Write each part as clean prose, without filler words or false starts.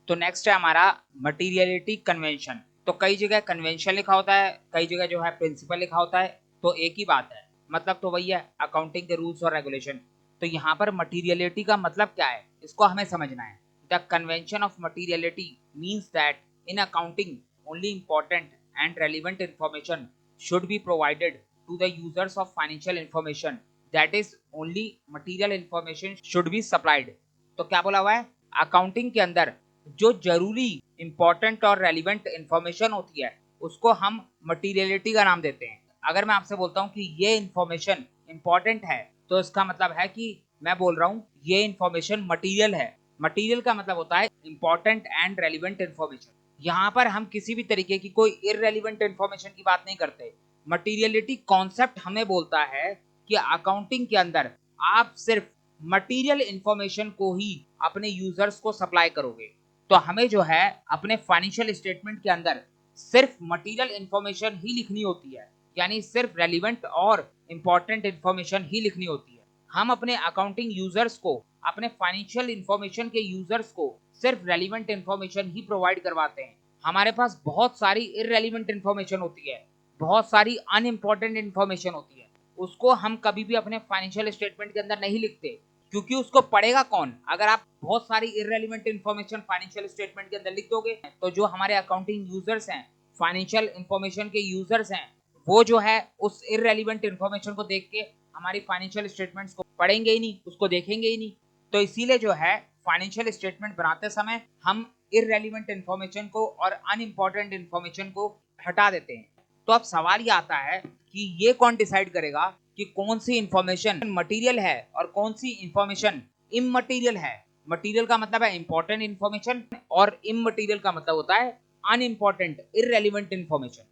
तो नेक्स्ट है हमारा मटीरियलिटी कन्वेंशन। तो कई जगह कन्वेंशन लिखा होता है, कई जगह जो है प्रिंसिपल लिखा होता है, तो एक ही बात है, मतलब तो वही है अकाउंटिंग के रूल्स और रेगुलेशन। तो यहाँ पर मटीरियलिटी का मतलब क्या है, इसको हमें समझना है। The convention of materiality means that in accounting only important and relevant information should be provided to the users of financial information, that is only material information should be supplied। तो क्या बोला हुआ है, अकाउंटिंग के अंदर जो जरूरी important और रेलिवेंट इंफॉर्मेशन होती है उसको हम मटीरियलिटी का नाम देते हैं। अगर मैं आपसे बोलता हूँ कि ये इंफॉर्मेशन इंपॉर्टेंट है तो इसका मतलब है कि मैं बोल रहा हूँ ये इंफॉर्मेशन मटीरियल है। मटीरियल का मतलब होता है इंपॉर्टेंट एंड रेलिवेंट इंफॉर्मेशन। यहाँ पर हम किसी भी तरीके की कोई इररेलेवेंट इंफॉर्मेशन की बात नहीं करते। मटीरियलिटी कॉन्सेप्ट हमें बोलता है कि अकाउंटिंग के अंदर आप सिर्फ मटीरियल इंफॉर्मेशन को ही अपने यूजर्स को सप्लाई करोगे। तो हमें जो है अपने फाइनेंशियल स्टेटमेंट के अंदर सिर्फ मटीरियल इंफॉर्मेशन ही लिखनी होती है, यानी सिर्फ रेलिवेंट और इंपॉर्टेंट इंफॉर्मेशन ही लिखनी होती है। हम अपने अकाउंटिंग यूजर्स को, अपने फाइनेंशियल इंफॉर्मेशन के यूजर्स को सिर्फ रेलिवेंट इंफॉर्मेशन ही प्रोवाइड करवाते हैं। हमारे पास बहुत सारी इररेलेवेंट इंफॉर्मेशन होती है, बहुत सारी अनइम्पोर्टेंट इंफॉर्मेशन होती है, उसको हम कभी भी अपने फाइनेंशियल स्टेटमेंट के अंदर नहीं लिखते, क्योंकि उसको पढ़ेगा कौन। अगर आप बहुत सारी इररेलेवेंट इंफॉर्मेशन फाइनेंशियल स्टेटमेंट के अंदर लिख दोगे तो जो हमारे अकाउंटिंग यूजर्स हैं, फाइनेंशियल इंफॉर्मेशन के यूजर्स हैं, वो जो है उस इररेलेवेंट इंफॉर्मेशन को देख के हमारी फाइनेंशियल स्टेटमेंट्स को पढ़ेंगे ही नहीं, उसको देखेंगे ही नहीं। तो इसीलिए जो है फाइनेंशियल स्टेटमेंट बनाते समय हम इररेलेवेंट इंफॉर्मेशन को और अनइम्पोर्टेंट इंफॉर्मेशन को हटा देते हैं। तो अब सवाल ये आता है कि ये कौन डिसाइड करेगा कि कौन सी इंफॉर्मेशन मटेरियल है और कौन सी इंफॉर्मेशन इममटेरियल है। मटेरियल का मतलब है इंपॉर्टेंट इंफॉर्मेशन और इममटेरियल का मतलब होता है अनइम्पोर्टेंट इररेलेवेंट इंफॉर्मेशन।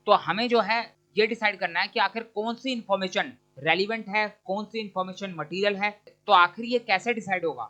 तो हमें जो है ये डिसाइड करना है कि आखिर कौन सी इंफॉर्मेशन रेलिवेंट है, कौन सी इंफॉर्मेशन मटेरियल है। तो आखिर ये कैसे डिसाइड होगा,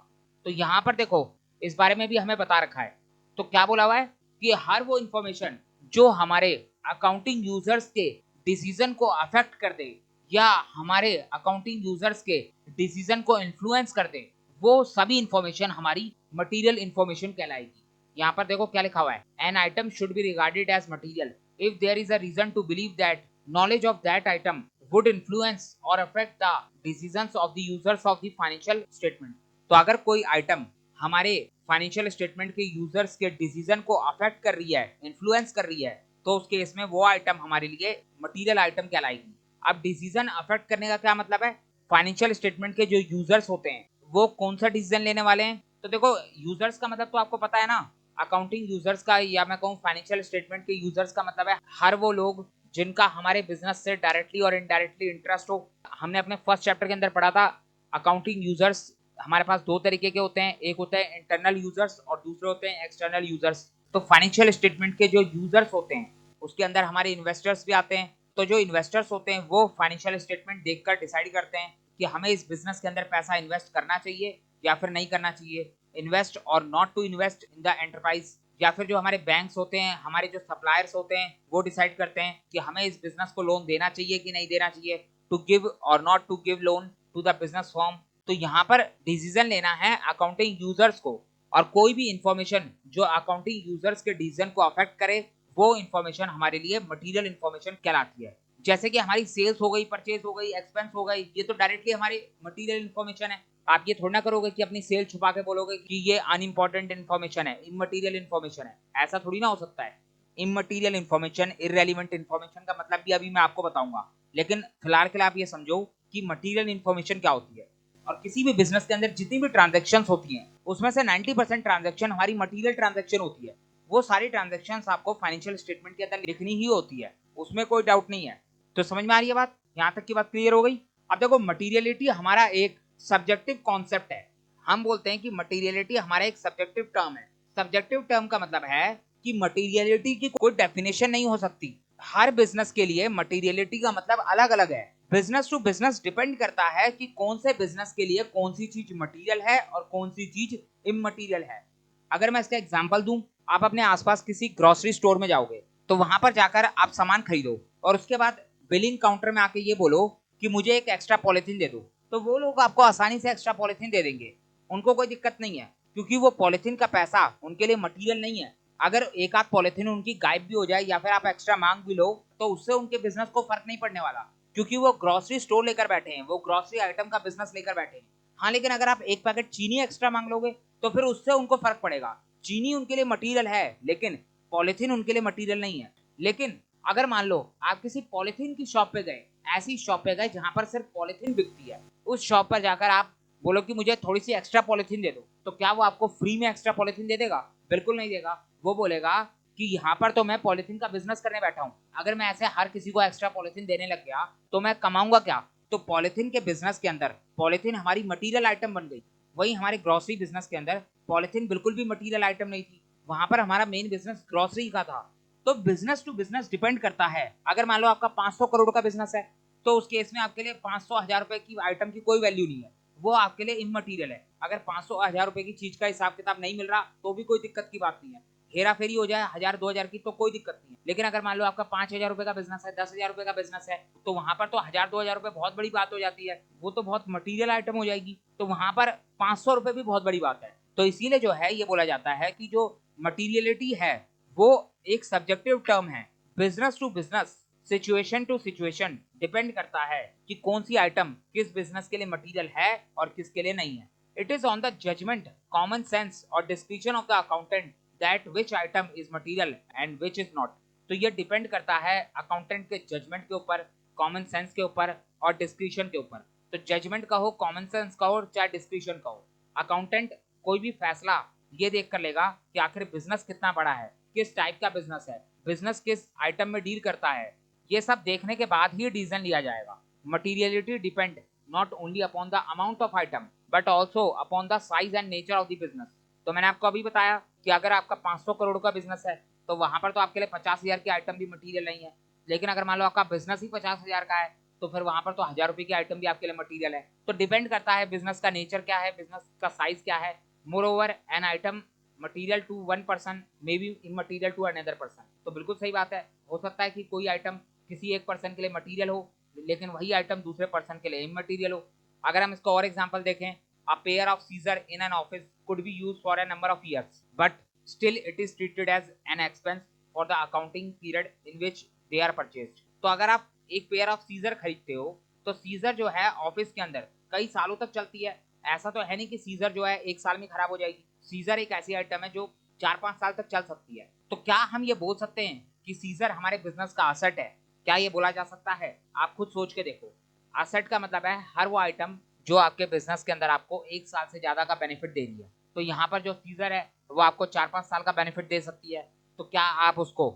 तो यहाँ पर देखो इस बारे में भी हमें बता रखा है। तो क्या बोला हुआ है कि हर वो इंफॉर्मेशन जो हमारे अकाउंटिंग यूजर्स के डिसीजन को अफेक्ट कर दे या हमारे अकाउंटिंग यूजर्स के डिसीजन को इन्फ्लुएंस कर दे, वो सभी इंफॉर्मेशन हमारी मटेरियल इंफॉर्मेशन कहलाएगी। यहाँ पर देखो क्या लिखा हुआ है, an item should be regarded as material if there is a reason to believe that knowledge of that item would influence or affect the decisions of the users of the financial statement। तो अगर कोई item हमारे financial statement के users के decision को affect कर रही है, इन्फ्लुएंस कर रही है, तो उस केस में वो आइटम हमारे लिए मटेरियल आइटम कहलाएगी। अब डिसीजन अफेक्ट करने का क्या मतलब है, फाइनेंशियल स्टेटमेंट के जो यूजर्स होते हैं वो कौन सा डिसीजन लेने वाले हैं। तो देखो यूजर्स का मतलब तो आपको पता है ना, अकाउंटिंग यूजर्स का या मैं कहूँ फाइनेंशियल स्टेटमेंट के यूजर्स का मतलब है हर वो लोग जिनका हमारे बिजनेस से डायरेक्टली और इनडायरेक्टली इंटरेस्ट हो। हमने अपने फर्स्ट चैप्टर के अंदर पढ़ा था अकाउंटिंग यूजर्स हमारे पास दो तरीके के होते हैं, एक होता है इंटरनल यूजर्स और दूसरे होते हैं एक्सटर्नल यूजर्स। तो फाइनेंशियल स्टेटमेंट के जो यूजर्स होते हैं उसके अंदर हमारे इन्वेस्टर्स भी आते हैं। तो जो इन्वेस्टर्स होते हैं वो फाइनेंशियल स्टेटमेंट देखकर डिसाइड करते हैं कि हमें इस बिजनेस के अंदर पैसा इन्वेस्ट करना चाहिए या फिर नहीं करना चाहिए, इन्वेस्ट और not to invest in the enterprise. या फिर जो हमारे बैंक्स होते हैं, हमारे जो सप्लायर्स होते हैं, वो डिसाइड करते हैं कि हमें इस बिजनेस को लोन देना चाहिए कि नहीं देना चाहिए, टू गिव और not to give loan to the business firm. तो यहाँ पर डिसीजन लेना है अकाउंटिंग यूजर्स को, और कोई भी इंफॉर्मेशन जो अकाउंटिंग यूजर्स के डिसीजन को अफेक्ट करे वो इंफॉर्मेशन हमारे लिए मटेरियल इंफॉर्मेशन कहलाती है। जैसे कि हमारी सेल्स हो गई, परचेज हो गई, एक्सपेंस हो गई, ये तो डायरेक्टली हमारी मटेरियल इंफॉर्मेशन है। आप ये थोड़ा ना करोगे कि अपनी सेल छुपा के बोलोगे कि ये अनइम्पोर्टेंट इन्फॉर्मेशन है, इममटेरियल इन्फॉर्मेशन है, ऐसा थोड़ी ना हो सकता है। इममटेरियल इन्फॉर्मेशन, इररेलेवेंट इन्फॉर्मेशन का मतलब भी अभी मैं आपको बताऊंगा, लेकिन फिलहाल के लिए आप ये समझो कि मटेरियल इन्फॉर्मेशन क्या होती है। और किसी भी बिजनेस के अंदर जितनी भी ट्रांजेक्शन होती हैं उसमें से 90% ट्रांजेक्शन हमारी मटेरियल ट्रांजेक्शन होती है। वो सारी ट्रांजेक्शन आपको फाइनेंशियल स्टेटमेंट के अंदर लिखनी ही होती है, उसमें कोई डाउट नहीं है। तो समझ में आ रही है बात, यहाँ तक की बात क्लियर हो गई। अब देखो मटीरियलिटी हमारा एक सब्जेक्टिव कॉन्सेप्ट है। हम बोलते हैं कि मटीरियलिटी हमारा एक सब्जेक्टिव टर्म है। सब्जेक्टिव टर्म का मतलब है कि मटीरियलिटी की कोई डेफिनेशन नहीं हो सकती। हर बिजनेस के लिए मटीरियलिटी का मतलब अलग अलग है। बिजनेस टू बिजनेस डिपेंड करता है कि कौन से बिजनेस के लिए कौन सी चीज मटीरियल है और कौन सी चीज इममटीरियल है। अगर मैं इसका एग्जांपल दूं, आप अपने आसपास किसी ग्रोसरी स्टोर में जाओगे तो वहां पर जाकर आप सामान खरीदो और उसके बाद बिलिंग काउंटर में आके ये बोलो कि मुझे एक एक्स्ट्रा पॉलिथीन दे दो, तो वो लोग आपको आसानी से एक्स्ट्रा पॉलिथीन दे देंगे, उनको कोई दिक्कत नहीं है, क्योंकि वो पॉलिथीन का पैसा उनके लिए मटेरियल नहीं है। अगर एक आध पॉलिथीन उनकी गायब भी हो जाए या फिर आप एक्स्ट्रा मांग भी लो तो उससे उनके बिजनेस को फर्क नहीं पड़ने वाला, क्योंकि वो ग्रोसरी स्टोर लेकर बैठे हैं, वो ग्रोसरी आइटम का बिजनेस लेकर बैठे हैं। हाँ, लेकिन अगर आप एक पैकेट चीनी एक्स्ट्रा मांग लोगे तो फिर उससे उनको फर्क पड़ेगा। चीनी उनके लिए मटेरियल है लेकिन पॉलिथीन उनके लिए मटेरियल नहीं है। लेकिन अगर मान लो आप किसी पॉलिथीन की शॉप पे गए, ऐसी शॉप पे गए जहां पर सिर्फ पॉलिथीन बिकती है, उस शॉप पर जाकर आप बोलो कि मुझे थोड़ी सी एक्स्ट्रा पॉलिथीन दे दो, तो क्या वो आपको फ्री में एक्स्ट्रा पॉलिथीन दे देगा? बिल्कुल नहीं देगा। वो बोलेगा कि यहाँ पर तो मैं पॉलिथीन का बिजनेस करने बैठा हूँ, अगर मैं ऐसे हर किसी को एक्स्ट्रा पॉलिथीन देने लग गया तो मैं कमाऊंगा क्या? तो पॉलिथीन के बिजनेस के अंदर पॉलिथीन हमारी मटीरियल आइटम बन गई। वही हमारे ग्रोसरी बिजनेस के अंदर पॉलिथीन बिल्कुल भी मटीरियल आइटम नहीं थी, वहां पर हमारा मेन बिजनेस ग्रोसरी का था। तो बिजनेस टू बिजनेस डिपेंड करता है। अगर मान लो आपका 500 करोड़ का बिजनेस है तो उस केस में आपके लिए 500,000 रुपए की आइटम की कोई वैल्यू नहीं है, वो आपके लिए इममटीरियल है। अगर 500,000 रुपए की चीज का हिसाब किताब नहीं मिल रहा तो भी कोई दिक्कत की बात नहीं है, हेरा फेरी हो जाए 1000-2000 की तो कोई दिक्कत नहीं है। लेकिन अगर मान लो आपका 5,000 रुपए का बिजनेस है, 10,000 रुपए का बिजनेस है, तो वहां पर तो 1000-2000 रुपए बहुत बड़ी बात हो जाती है, वो तो बहुत मटीरियल आइटम हो जाएगी। तो वहां पर 500 रुपए भी बहुत बड़ी बात है। तो इसीलिए जो है ये बोला जाता है कि जो मटीरियलिटी है वो एक सब्जेक्टिव टर्म है। Business to business, situation to situation depend करता है कि कौन सी आइटम किस बिजनेस के लिए मटेरियल है और किसके लिए नहीं है। It is on the judgement, common sense और description of the accountant that which item is material and which is not. तो ये डिपेंड करता है अकाउंटेंट के जजमेंट के ऊपर, कॉमन सेंस के ऊपर और डिस्क्रिप्शन के ऊपर। तो जजमेंट का हो, कॉमन सेंस का हो, चाहे डिस्क्रिप्शन का हो, अकाउंटेंट कोई भी फैसला ये देख कर लेगा कि आखिर बिजनेस कितना बड़ा है, किस टाइप का बिजनेस है, बिजनेस किस आइटम में डील करता है, ये सब देखने के बाद ही डिसीजन लिया जाएगा। Materiality depend not only upon the amount of item but also upon the size and nature of the business. तो मैंने आपको अभी बताया कि अगर आपका 500 करोड़ का बिजनेस है तो वहां पर तो आपके लिए 50,000 की आइटम भी मटीरियल नहीं है। लेकिन अगर मान लो आपका बिजनेस ही 50,000 का है तो फिर वहां पर तो 1000 रुपए की आइटम भी आपके लिए मटीरियल है। तो डिपेंड करता है बिजनेस का नेचर क्या है, बिजनेस का साइज क्या है। Moreover an item material to one person may be immaterial to another person. तो बिल्कुल सही बात है, हो सकता है कि कोई आइटम किसी एक पर्सन के लिए मटीरियल हो लेकिन वही आइटम दूसरे पर्सन के लिए इमटीरियल हो। अगर हम इसको और एग्जांपल देखें, a pair of scissor in an office could be used for a number of years but still it is treated as an expense for the accounting period in which they are purchased। तो अगर आप एक pair of scissor खरीदते हो तो scissor जो है office के अंदर कई सालों तक चलती है। ऐसा तो है नहीं कि सीजर जो है एक साल में खराब हो जाएगी। सीजर एक ऐसी आइटम है जो 4-5 साल तक चल सकती है। तो क्या हम ये बोल सकते हैं कि सीजर हमारे बिजनेस का असेट है? क्या ये बोला जा सकता है? आप खुद सोच के देखो। असेट का मतलब है हर वो आइटम जो आपके बिजनेस के अंदर आपको एक साल से ज्यादा का बेनिफिट दे रही है। तो यहाँ पर जो सीजर है वो आपको 4-5 साल का बेनिफिट दे सकती है। तो क्या आप उसको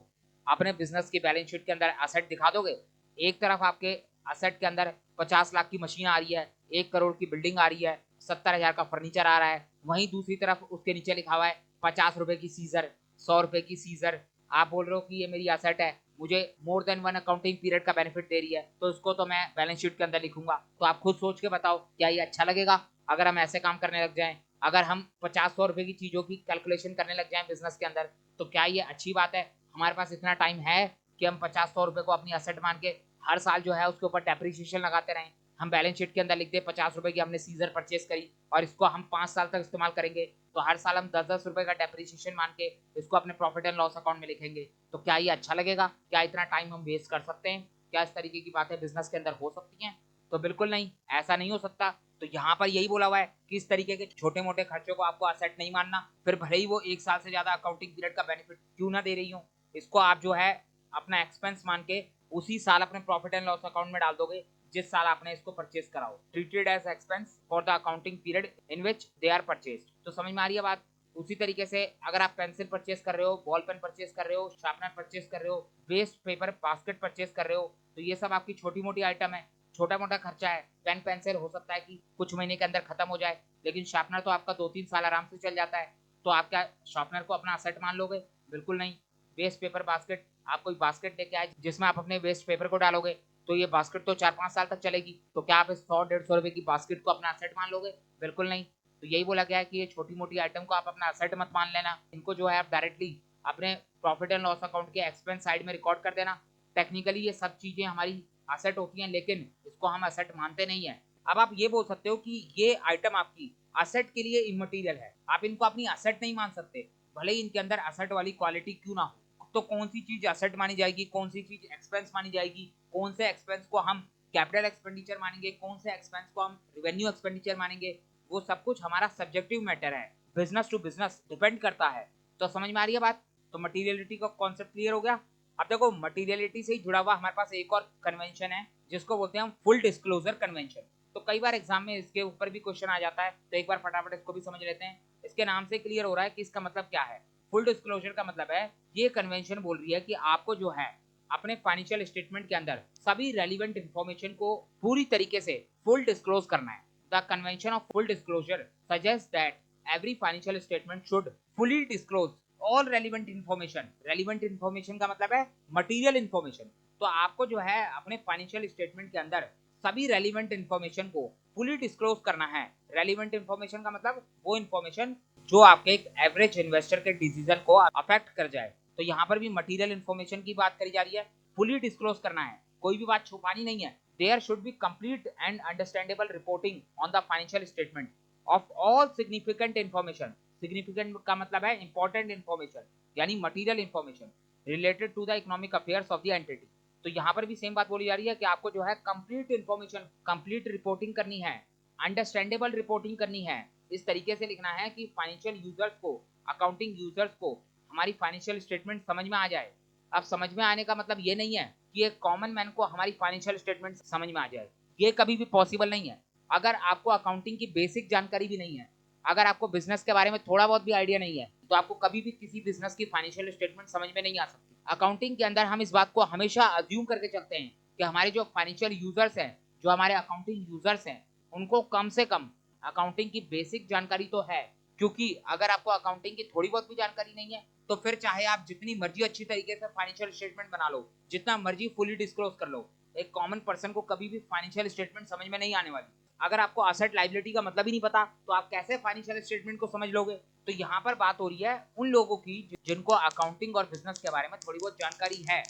अपने बिजनेस की बैलेंस शीट के अंदर असेट दिखा दोगे? एक तरफ आपके असेट के अंदर 50 लाख की मशीन आ रही है, 1 करोड़ की बिल्डिंग आ रही है, 70,000 का फर्नीचर आ रहा है, वहीं दूसरी तरफ उसके नीचे लिखा हुआ है 50 रुपए की सीजर, 100 रुपए की सीजर। आप बोल रहे हो कि ये मेरी असेट है, मुझे more than one accounting period का बेनिफिट दे रही है, तो इसको तो मैं बैलेंस शीट के अंदर लिखूंगा। तो आप खुद सोच के बताओ क्या ये अच्छा लगेगा अगर हम ऐसे काम करने लग जाएं? अगर हम 50-100 रुपए की चीजों की कैलकुलेशन करने लग जाएं बिजनेस के अंदर, तो क्या ये अच्छी बात है? हमारे पास इतना टाइम है कि हम 50-100 रुपए को अपनी असेट मान के हर साल जो है उसके ऊपर डेप्रिसिएशन लगाते रहें? हम बैलेंस शीट के अंदर लिख दे 50 रुपए की हमने सीजर परचेस करी और इसको हम 5 साल तक इस्तेमाल करेंगे, तो हर साल हम 10-10 रुपए का डेप्रिसिएशन मान के इसको अपने प्रॉफिट एंड लॉस अकाउंट में लिखेंगे। तो क्या ये अच्छा लगेगा? क्या इतना टाइम हम वेस्ट कर सकते हैं? क्या इस तरीके की बातें बिजनेस के अंदर हो सकती हैं? तो बिल्कुल नहीं, ऐसा नहीं हो सकता। तो यहाँ पर यही बोला हुआ है कि इस तरीके के छोटे मोटे खर्चों को आपको असेट नहीं मानना, फिर भले ही वो एक साल से ज्यादा अकाउंटिंग पीरियड का बेनिफिट क्यों ना दे रही हो, इसको आप जो है अपना एक्सपेंस मान के उसी साल अपने प्रॉफिट एंड लॉस अकाउंट में डाल दोगे जिस साल आपने इसको परचेज करा हो। Treated as expense for the accounting period in which they are purchased. तो समझ में आ रही है बात? उसी तरीके से अगर आप पेंसिल परचेज कर रहे हो, बॉल पेन परचेज कर रहे हो, शार्पनर परचेज कर रहे हो, वेस्ट पेपर बास्केट परचेज कर रहे हो, तो ये सब आपकी छोटी मोटी आइटम है, छोटा मोटा खर्चा है। पेन पेंसिल हो सकता है कि कुछ महीने के अंदर खत्म हो जाए, लेकिन शार्पनर तो आपका 2-3 साल आराम से चल जाता है। तो आप क्या शार्पनर को अपना असेट मान लोगे? बिल्कुल नहीं। वेस्ट पेपर बास्केट, आप कोई बास्केट लेके आए जिसमें आप अपने वेस्ट पेपर को डालोगे, तो ये बास्केट तो 4-5 साल तक चलेगी। तो क्या आप इस 100-150 रुपए की बास्केट को अपना असेट मान लोगे? बिल्कुल नहीं। तो यही बोला गया है कि ये छोटी मोटी आइटम को आप अपना असेट मत मान लेना, इनको जो है आप डायरेक्टली अपने प्रॉफिट एंड लॉस अकाउंट के एक्सपेंस साइड में रिकॉर्ड कर देना। टेक्निकली ये सब चीजें हमारी असेट होती हैं लेकिन इसको हम असेट मानते नहीं है। अब आप ये बोल सकते हो कि ये आइटम आपकी असेट के लिए इमटेरियल है, आप इनको अपनी असेट नहीं मान सकते, भले ही इनके अंदर असेट वाली क्वालिटी क्यों ना हो। तो कौन सी चीज असेट मानी जाएगी, कौन सी चीज एक्सपेंस मानी जाएगी, कौन से एक्सपेंस को हम कैपिटल एक्सपेंडिचर मानेंगे, कौन से एक्सपेंस को हम रेवेन्यू एक्सपेंडिचर मानेंगे, वो सब कुछ हमारा सब्जेक्टिव मैटर है, बिजनेस टू बिजनेस डिपेंड करता है। तो समझ में आ रही है बात। तो मटीरियलिटी का कॉन्सेप्ट क्लियर हो गया। अब देखो मटीरियलिटी से ही जुड़ा हुआ हमारे पास एक और कन्वेंशन है जिसको बोलते हैं हम फुल डिस्क्लोजर कन्वेंशन। तो कई बार एग्जाम में इसके ऊपर भी क्वेश्चन आ जाता है, तो एक बार फटाफट इसको भी समझ लेते हैं। इसके नाम से क्लियर हो रहा है कि इसका मतलब क्या है। फुल डिस्क्लोजर का मतलब है ये कन्वेंशन बोल रही है कि आपको जो है अपने फाइनेंशियल स्टेटमेंट के अंदर सभी रेलिवेंट इंफॉर्मेशन को पूरी तरीके से फुल डिस्क्लोज करना है। The convention of full disclosure suggest that every financial statement should fully disclose all relevant information. Relevant information का मतलब है मटीरियल इंफॉर्मेशन। तो आपको जो है अपने फाइनेंशियल स्टेटमेंट के अंदर सभी रेलिवेंट इंफॉर्मेशन को फुली डिस्क्लोज करना है। रेलिवेंट इंफॉर्मेशन का मतलब वो इंफॉर्मेशन जो आपके एक एवरेज इन्वेस्टर के डिसीजन को अफेक्ट कर जाए। तो यहाँ पर भी मटीरियल इंफॉर्मेशन की बात करी जा रही है, फुली डिस्क्लोज करना है, कोई भी बात छुपानी नहीं है। There should be complete and understandable reporting on the financial statement of all significant information. Significant का मतलब है इंपॉर्टेंट इंफॉर्मेशन यानी material information related to the economic affairs of the entity. तो यहाँ पर भी सेम बात बोली जा रही है कि आपको जो है कंप्लीट इंफॉर्मेशन, कंप्लीट रिपोर्टिंग करनी है, अंडरस्टैंडेबल रिपोर्टिंग करनी है। इस तरीके से लिखना है कि फाइनेंशियल यूजर्स को, अकाउंटिंग यूजर्स को हमारी फाइनेंशियल स्टेटमेंट समझ में आ जाए। अब समझ में आने का मतलब ये नहीं है कि एक कॉमन मैन को हमारी फाइनेंशियल स्टेटमेंट समझ में आ जाए, ये कभी भी पॉसिबल नहीं है। अगर आपको अकाउंटिंग की बेसिक जानकारी भी नहीं है, अगर आपको बिजनेस के बारे में थोड़ा बहुत भी आइडिया नहीं है, तो आपको कभी भी किसी बिजनेस की फाइनेंशियल स्टेटमेंट समझ में नहीं आ सकती। अकाउंटिंग के अंदर हम इस बात को हमेशा अज्यूम करके चलते हैं कि हमारे जो फाइनेंशियल यूजर्स हैं, जो हमारे अकाउंटिंग यूजर्स हैं, उनको कम से कम अकाउंटिंग की बेसिक जानकारी तो है। क्योंकि अगर आपको अकाउंटिंग की थोड़ी बहुत भी जानकारी नहीं है, तो फिर चाहे आप जितनी मर्जी अच्छी तरीके से फाइनेंशियल स्टेटमेंट बना लो, जितना मर्जी फुली डिस्क्लोज कर लो, एक कॉमन पर्सन को कभी भी फाइनेंशियल स्टेटमेंट समझ में नहीं आने वाली। अगर आपको असेट लायबिलिटी का मतलब ही नहीं पता, तो आप कैसे फाइनेंशियल स्टेटमेंट को समझ लोगे। तो यहाँ पर बात हो रही है उन लोगों की जिनको अकाउंटिंग और बिजनेस के बारे में थोड़ी बहुत जानकारी है,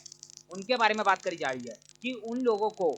उनके बारे में बात करी जा रही है कि उन लोगों को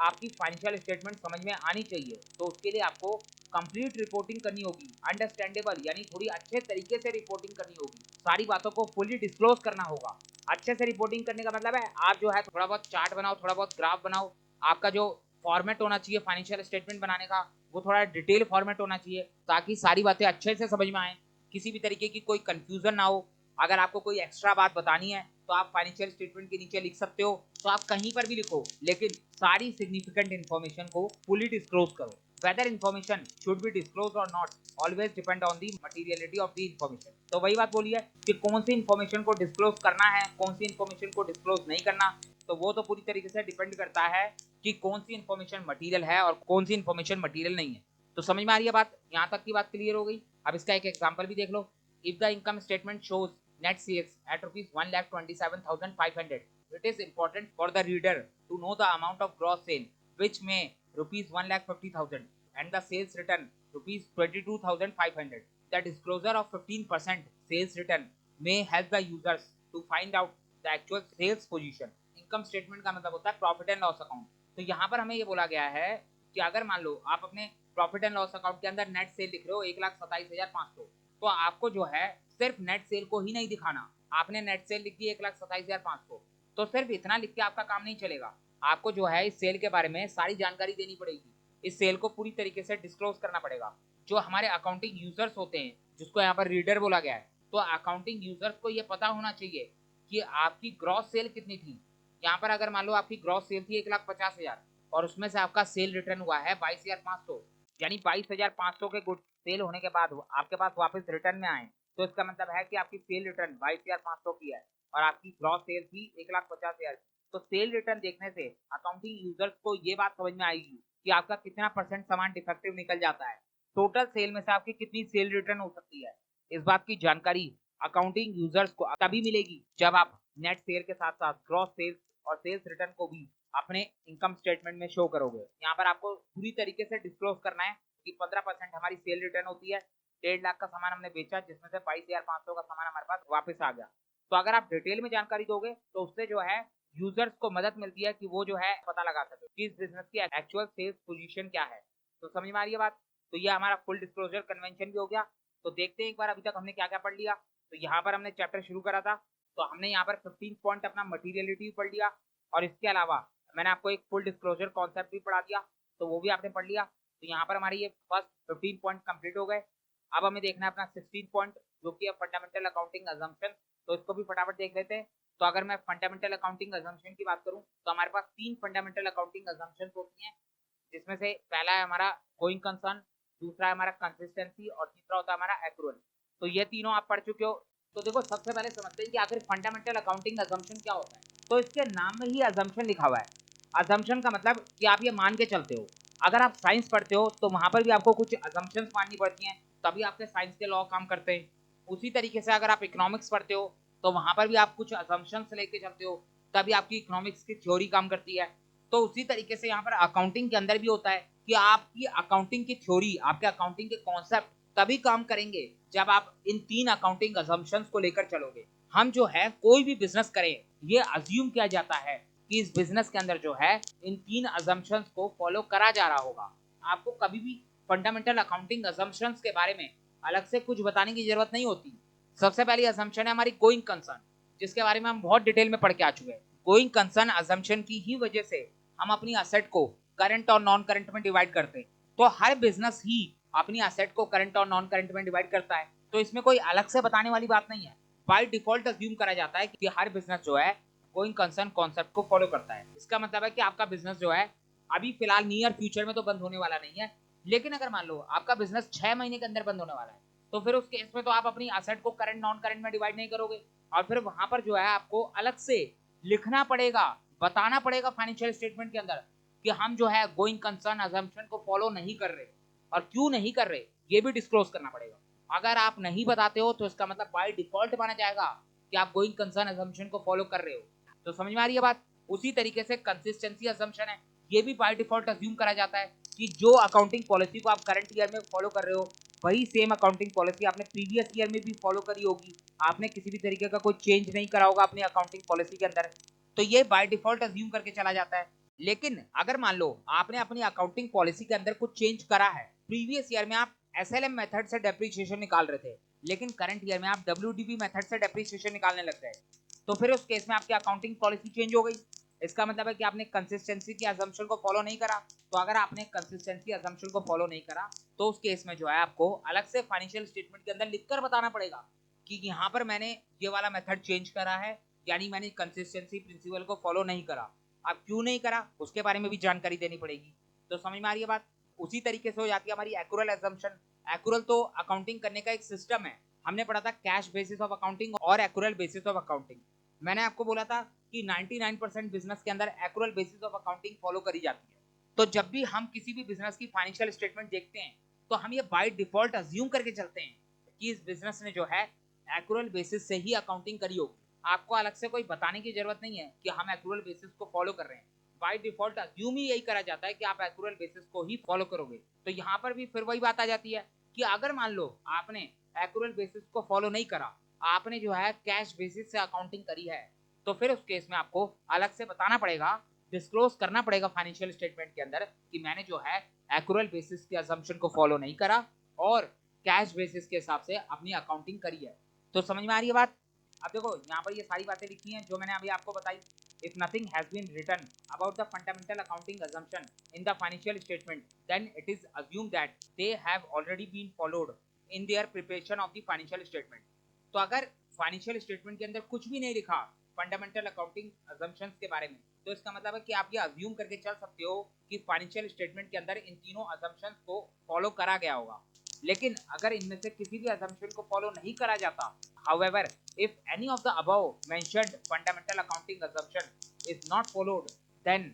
आपकी फाइनेंशियल स्टेटमेंट समझ में आनी चाहिए। तो उसके लिए आपको कंप्लीट रिपोर्टिंग करनी होगी, अंडरस्टैंडेबल यानी थोड़ी अच्छे तरीके से रिपोर्टिंग करनी होगी, सारी बातों को फुली डिस्क्लोज करना होगा। अच्छे से रिपोर्टिंग करने का मतलब है आप जो है थोड़ा बहुत चार्ट बनाओ, थोड़ा बहुत ग्राफ बनाओ, आपका जो फॉर्मेट होना चाहिए फाइनेंशियल स्टेटमेंट बनाने का वो थोड़ा डिटेल फॉर्मेट होना चाहिए, ताकि सारी बातें अच्छे से समझ में आए, किसी भी तरीके की कोई कंफ्यूजन ना हो। अगर आपको कोई एक्स्ट्रा बात बतानी है तो आप फाइनेंशियल स्टेटमेंट के नीचे लिख सकते हो, तो आप कहीं पर भी लिखो, लेकिन सारी सिग्निफिकेंट इन्फॉर्मेशन को फुली डिस्क्लोज करो। Whether information should be disclose और not always depend on the materiality of the information. तो वही बात बोली है कि कौन सी इन्फॉर्मेशन को डिस्क्लोज करना है, कौन सी इन्फॉर्मेशन को डिस्क्लोज नहीं करना, तो वो तो पूरी तरीके से डिपेंड करता है कि कौन सी इन्फॉर्मेशन मटीरियल है और कौन सी इन्फॉर्मेशन मटीरियल नहीं है। तो समझ में आ रही है बात, यहाँ तक की बात क्लियर हो गई। अब इसका एक एग्जाम्पल भी देख लो। If the income statement shows net sales at rupees 1,27,500, it is important for the reader to know the amount of gross sale which may rupees 1,50,000 and the sales return rupees 22,500. The disclosure of 15% sales return may help the users to find out the actual sales position. Income statement का मतलब होता है profit and loss account. तो यहाँ पर हमें ये बोला गया है कि अगर मान लो आप अपने प्रॉफिट एंड लॉस अकाउंट के अंदर नेट सेल लिख रहे हो 1,27,500, तो आपको जो है सिर्फ नेट सेल को ही नहीं दिखाना। आपने नेट सेल लिख दी 1,27,500, तो सिर्फ इतना लिख के आपका काम नहीं चलेगा, आपको जो है इस सेल के बारे में सारी जानकारी देनी पड़ेगी, इस सेल को पूरी तरीके से डिस्क्लोज करना पड़ेगा। जो हमारे अकाउंटिंग यूजर्स होते हैं, जिसको यहाँ पर रीडर बोला गया है, तो अकाउंटिंग यूजर्स को ये पता होना चाहिए कि आपकी ग्रॉस सेल कितनी थी। यहाँ पर अगर मान लो आपकी ग्रॉस सेल थी 1,50,000 और उसमें से आपका सेल रिटर्न हुआ है 22,500, यानी 22,500 के गुड सेल होने के बाद आपके पास वापस रिटर्न में आए, तो इसका मतलब है कि आपकी सेल रिटर्न 22,500 की है और आपकी ग्रॉस सेल थी 1,50,000। तो सेल रिटर्न देखने से अकाउंटिंग यूजर्स को ये बात समझ में आएगी कि आपका कितना परसेंट सामान डिफेक्टिव निकल जाता है, टोटल सेल में से आपकी कितनी सेल रिटर्न हो सकती है। इस बात की जानकारी अकाउंटिंग यूजर्स को तभी मिलेगी जब आप नेट सेल के साथ साथ ग्रॉस सेल्स और सेल्स रिटर्न को भी अपने इनकम स्टेटमेंट में शो करोगे। यहाँ पर आपको पूरी तरीके से डिस्क्लोज करना है कि 15% हमारी सेल रिटर्न होती है, 1.5 लाख का सामान हमने बेचा जिसमें से 22,500 का सामान हमारे पास वापस आ गया। तो अगर आप डिटेल में जानकारी दोगे तो उससे जो है यूजर्स को मदद मिलती है कि वो जो है पता लगा सके कि इस बिजनेस की एक्चुअल सेल्स पोजीशन क्या है। तो समझ में आ रही है बात। तो ये हमारा फुल डिस्क्लोजर कन्वेंशन भी हो गया। तो देखते हैं एक बार अभी तक हमने क्या क्या पढ़ लिया। तो यहाँ पर हमने चैप्टर शुरू करा था, तो हमने यहाँ पर 15 पॉइंट अपना मटीरियलिटी पढ़ लिया, और इसके अलावा मैंने आपको एक फुल डिस्क्लोजर कॉन्सेप्ट भी पढ़ा दिया, तो वो भी आपने पढ़ लिया। तो यहाँ पर हमारी ये फर्स्ट 15 पॉइंट कंप्लीट हो गए। अब हमें देखना है अपना 16 पॉइंट, जो कि है फंडामेंटल अकाउंटिंग अजम्पशन। तो इसको भी फटाफट देख लेते हैं। तो अगर मैं फंडामेंटल अकाउंटिंग अजम्पशन की बात करूं, तो हमारे पास 3 फंडामेंटल अकाउंटिंग अजम्पशन होती हैं, जिसमें से पहला है हमारा गोइंग कंसर्न, दूसरा है हमारा कंसिस्टेंसी, और तीसरा होता है हमारा एक्रूअल। तो ये तीनों आप पढ़ चुके हो। तो देखो सबसे पहले समझते हैं कि आखिर फंडामेंटल अकाउंटिंग अजम्पशन क्या होता है। तो इसके नाम में ही अजम्पशन लिखा हुआ है। अजम्पशन का मतलब कि आप ये मान के चलते हो। अगर आप साइंस पढ़ते हो तो वहां पर भी आपको कुछ अजम्पशंस माननी पड़ती हैं, तभी आपके साइंस के लॉ काम करते हैं। उसी तरीके से अगर आप इकोनॉमिक्स पढ़ते हो तो वहां पर भी आप कुछ अजम्पशंस लेके चलते हो, तभी आपकी इकोनॉमिक्स की थ्योरी काम करती है। तो उसी तरीके से यहाँ पर अकाउंटिंग के अंदर भी होता है कि आपकी अकाउंटिंग की थ्योरी, आपके अकाउंटिंग के कॉन्सेप्ट तभी काम करेंगे जब आप इन 3 अकाउंटिंग अजम्पशंस को लेकर चलोगे। हम जो है कोई भी बिजनेस करें, ये अज्यूम किया जाता है कि इस बिजनेस के अंदर जो है इन 3 अजम्पशंस को फॉलो करा जा रहा होगा। आपको कभी भी फंडामेंटल अकाउंटिंग अजम्पशंस के बारे में अलग से कुछ बताने की जरूरत नहीं होती। सबसे पहली अजम्पशन है हमारी गोइंग कंसर्न, जिसके बारे में हम बहुत डिटेल में पढ़ के आ चुके हैं। गोइंग कंसर्न अजम्पशन की ही वजह से हम अपनी असेट को करंट और नॉन करंट में डिवाइड करते हैं। तो हर बिजनेस ही अपनी असेट को करंट और नॉन करंट में डिवाइड करता है, तो इसमें कोई अलग से बताने वाली बात नहीं है। बाय डिफॉल्ट अज्यूम करा जाता है कि हर बिजनेस जो है गोइंग कंसर्न कॉन्सेप्ट को फॉलो करता है। इसका मतलब है कि आपका बिजनेस जो है अभी फिलहाल नियर फ्यूचर में तो बंद होने वाला नहीं है, लेकिन अगर मान लो आपका बिजनेस 6 महीने के अंदर बंद होने वाला है, तो फिर उस केस में तो आप अपनी असेट को करंट नॉन करंट में डिवाइड नहीं करोगे, और फिर वहां पर जो है आपको अलग से लिखना पड़ेगा, बताना पड़ेगा फाइनेंशियल स्टेटमेंट के अंदर कि हम जो है गोइंग कंसर्न अजम्पशन को फॉलो नहीं कर रहे, और क्यों नहीं कर रहे ये भी डिस्क्लोज करना पड़ेगा। अगर आप नहीं बताते हो तो इसका मतलब बाय डिफॉल्ट माना जाएगा कि आप गोइंग कंसर्न अजम्पशन को फॉलो कर रहे हो। तो समझ में आ रही है बात। उसी तरीके से कंसिस्टेंसी अजम्पशन है, ये भी बाय डिफॉल्ट अज्यूम करा जाता है कि जो अकाउंटिंग पॉलिसी को आप करंट ईयर में फॉलो कर रहे हो, वही सेम अकाउंटिंग पॉलिसी आपने प्रीवियस ईयर में भी फॉलो करी होगी। आपने किसी भी तरीके का कोई चेंज नहीं करा होगा अपनी अकाउंटिंग पॉलिसी के अंदर, तो ये बाय डिफॉल्ट अज्यूम करके चला जाता है। लेकिन अगर मान लो आपने अपनी अकाउंटिंग पॉलिसी के अंदर कुछ चेंज करा है, प्रीवियस ईयर में आप एसएलएम मेथड से डेप्रिसिएशन निकाल रहे थे, लेकिन करंट ईयर में आप डब्ल्यूडीबी मेथड से डेप्रिसिएशन निकालने लग गए, तो फिर उस केस में आपकी अकाउंटिंग पॉलिसी चेंज हो गई। इसका मतलब है कि आपने कंसिस्टेंसी की अजम्पशन को फॉलो नहीं करा। तो अगर आपने कंसिस्टेंसी अजम्पशन को फॉलो नहीं करा, तो उस केस में जो है आपको अलग से फाइनेंशियल स्टेटमेंट के अंदर लिखकर बताना पड़ेगा कि यहाँ पर मैंने ये वाला मेथड चेंज करा है, यानी मैंने कंसिस्टेंसी प्रिंसिपल को फॉलो नहीं करा। अब क्यों नहीं करा उसके बारे में भी जानकारी देनी पड़ेगी। तो समझ में आ रही है बात। उसी तरीके से हो जाती है हमारी एक्यूरल अजम्पशन। एक्यूरल तो अकाउंटिंग करने का एक सिस्टम है। हमने पढ़ा था कैश बेसिस ऑफ अकाउंटिंग और एक्यूरल बेसिस ऑफ अकाउंटिंग। मैंने आपको बोला था कि 99% बिजनेस के अंदर accrual basis of accounting follow करी जाती है। तो जब भी हम किसी भी बिजनेस की फाइनेंशियल स्टेटमेंट देखते हैं, तो हम ये बाय डिफॉल्ट अज्यूम करके चलते हैं कि इस बिजनेस ने जो है एक्यूरल बेसिस से ही अकाउंटिंग करी होगी। आपको अलग से कोई बताने की जरूरत नहीं है कि हम एक्यूरल बेसिस को फॉलो कर रहे हैं। बाय डिफॉल्ट अज्यूम ही यही करा जाता है कि आप एक्यूरल बेसिस को ही फॉलो करोगे। तो यहाँ पर भी फिर वही बात आ जाती है कि अगर मान लो आपने एक्यूरल बेसिस को फॉलो नहीं करा, आपने जो है कैश बेसिस से अकाउंटिंग करी है, तो फिर उस केस में आपको अलग से बताना पड़ेगा, डिस्क्लोज करना पड़ेगा फाइनेंशियल स्टेटमेंट के अंदर कि मैंने जो है एक्यूरल बेसिस के असम्पशन को फॉलो नहीं करा और कैश बेसिस के हिसाब से अपनी अकाउंटिंग करी है। तो समझ में आ रही है बात। अब देखो यहाँ पर ये सारी बातें लिखी हैं जो मैंने अभी आपको बताई। If nothing has been written about the fundamental accounting assumption in the financial statement, then it is assumed that they have already been followed in their preparation of the financial statement. तो अगर financial statement के अंदर कुछ भी नहीं लिखा fundamental accounting assumptions के बारे में, तो इसका मतलब है कि आप ये अज्यूम करके चल सकते हो कि फाइनेंशियल स्टेटमेंट के अंदर इन तीनों अजम्पशंस को फॉलो करा गया होगा। लेकिन अगर इनमें से किसी भी अजम्पशन को फॉलो नहीं करा जाता, however, if any of the above mentioned fundamental accounting assumption is not followed, then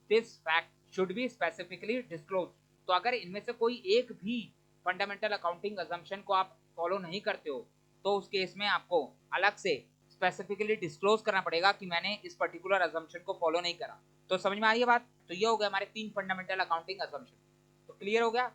this fact should be specifically disclosed. तो अगर इनमें से कोई एक भी फंडामेंटल अकाउंटिंग अजम्पशन को आप फॉलो नहीं करते हो, तो उस केस में आपको अलग से स्पेसिफिकली डिस्क्लोज करना पड़ेगा कि मैंने इस पर्टिकुलर अजम्पशन को फॉलो नहीं करा। तो समझ में आ रही है बात। तो ये हो गया हमारे 3 फंडामेंटल अकाउंटिंग अजम्पशन। तो क्लियर हो गया।